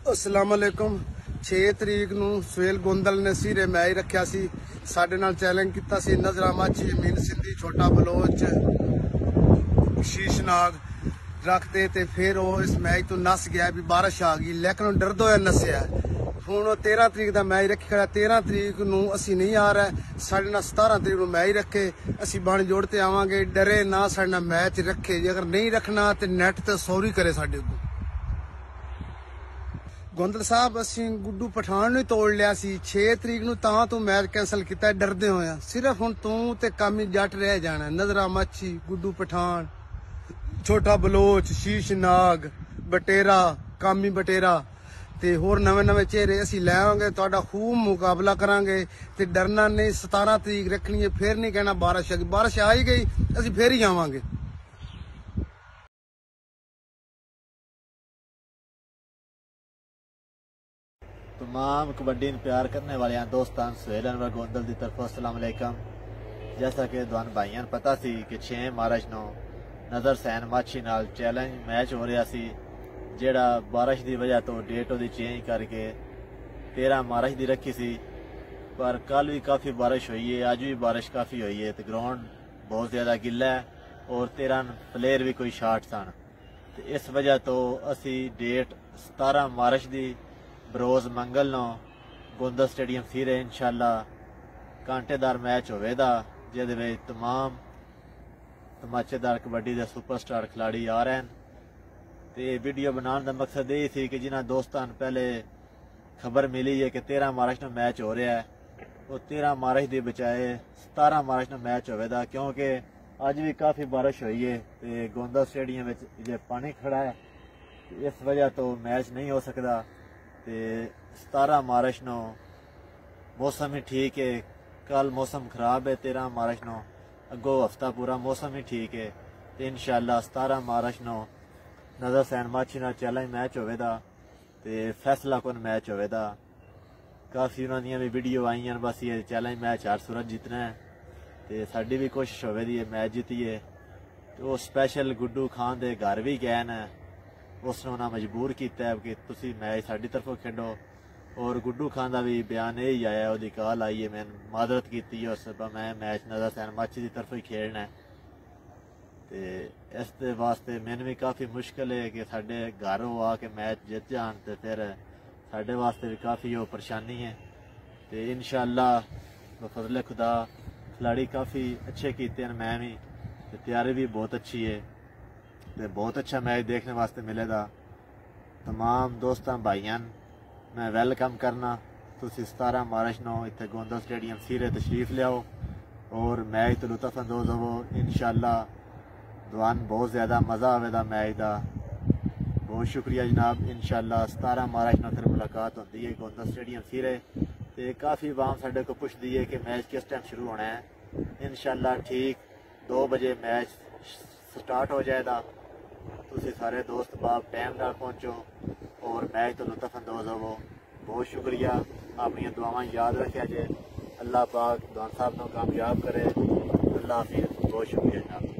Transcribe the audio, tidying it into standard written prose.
अस्सलाम वालेकुम। 6 तरीक नूं सुहेल गोंदल ने सिरे मैच रखा सी, साडे नाल चैलेंज किया सी। नजरा माची, मीन सिंधी, छोटा बलोच, शीशनाग रखते ते फिर वो इस मैच तो नस गया भी बारिश आ गई, लेकिन डरदो होया नस्या। हुण 13 तरीक का मैच रखी खड़ा। 13 तरीक नूं असी नहीं आ रहा, साडे नाल 17 तरीक नूं मैच रखे। असी बण जोड़ते आवांगे, डरे ना साडे नाल मैच रखे। जे अगर नहीं रखना तो नैट ते सॉरी करे साडे को। गोंदल साहब असी गुड्डू पठान नूं तोड़ लिया सी। 6 तरीक नूं तां तू मैच कैंसल किया, डरदे होया। सिर्फ हुण तू ते कामी जट रह जाना। नजरा माची, गुड्डू पठान, छोटा बलोच, शीशनाग, बटेरा, कामी बटेरा ते होर नवे नवे चेहरे असी लै आवांगे। तुहाडा खूब मुकाबला करांगे ते डरना नहीं। 17 तरीक रखनी है, फिर नहीं कहना बारिश आ गई। बारिश आ ही गई, असी फिर ही आवांगे। तमाम कबड्डी प्यार करने वाले दोस्तान सुहेल अनवर गोंदल की तरफ अस्सलाम वालेकुम। जैसा कि तुहानू भाइयों ने पता सी कि 6 मार्च नूं नजर सैन माछी नाल चैलेंज मैच हो रहा सी, जेड़ा बारिश की वजह तो डेट वो चेंज करके 13 मार्च की रखी सी। पर कल भी काफ़ी बारिश हुई है, अज भी बारिश काफ़ी हुई है, तो ग्राउंड बहुत ज़्यादा गिला है और 13 प्लेयर भी कोई शार्ट सन। तो इस वजह तो असी डेट 17 मार्च की बरोज़ मंगल नौ गोंदल स्टेडियम फिर इंशाअल्लाह कांटेदार मैच होवेगा, जिहदे तमाम तमाचेदार कबड्डी के सुपरस्टार खिलाड़ी आ रहे हैं। तो ये वीडियो बनाने का मकसद यही थी कि जिन्होंने दोस्तों पहले खबर मिली है कि 13 मार्च में मैच हो रहा है, वो 13 मार्च की बजाय 17 मार्च में मैच होवेगा, क्योंकि अज भी काफ़ी बारिश हुई है तो गोंदल स्टेडियम में पानी खड़ा है। इस वजह तो मैच नहीं हो सकता। तो 17 मार्च नौ मौसम ही ठीक है, कल मौसम खराब है। 13 मार्च नौ अगो हफ्ता पूरा मौसम ही ठीक है। तो इंशाअल्लाह 17 मार्च नौ नजर सैन माछी नाल चैलेंज मैच होवेगा, तो फैसला कौन मैच होवेगा। काफ़ी उन्होंने भी वीडियो आई हैं, बस ये चैलेंज मैच हर सूरत जीतना है। तो साड़ी भी कोशिश होवेगी मैच जीतीए। तो स्पैशल गुड्डू खान के घर भी गए न, उसने उन्हें मजबूर किया कि तुसी मैच साड़ी तरफों खेडो। और गुड्डू खान का भी बयान यही आया, वो कॉल आई है, मैंने मादरत की उस मैं मैच नजर सैन माछी की तरफों ही खेलना है। तो इस वास्ते मैंने भी काफ़ी मुश्किल है कि साढ़े घर वो आके मैच जित जान, तो फिर साढ़े वास्ते भी काफ़ी वो परेशानी है। तो इंशाअल्लाह बफज़ल खुदा खिलाड़ी काफ़ी अच्छे किए हैं, मैं भी तो तैयारी भी बहुत अच्छी है, तो बहुत अच्छा मैच देखने वास्ते मिलेगा। तमाम दोस्तों भाइयों मैं वेलकम करना। तुसी 17 मार्च नौ इतने गोंदल स्टेडियम सिरे तशरीफ लियाओ और मैच तो लुत्फ अंदोज हो। इंशाअल्लाह दुआन बहुत ज़्यादा मज़ा आवेगा मैच का। बहुत शुक्रिया जनाब। इंशाअल्लाह 17 मार्च नौ फिर मुलाकात होती है गोंदल स्टेडियम सिरे। तो काफ़ी वाम साढ़े को पुछदी है कि मैच किस टाइम शुरू होना है। इंशाअल्लाह ठीक 2 बजे मैच स्टार्ट हो जाएगा। तुसी सारे दोस्त बाप टाइम नाल पहुँचो और मैच तो लुत्फ अंदोज हो। बहुत शुक्रिया। अपनी दुआवां याद रखा जे। अल्लाह पाक दुआन साहब को कामयाब करे। अल्लाह हाफिज़। बहुत शुक्रिया जनाब।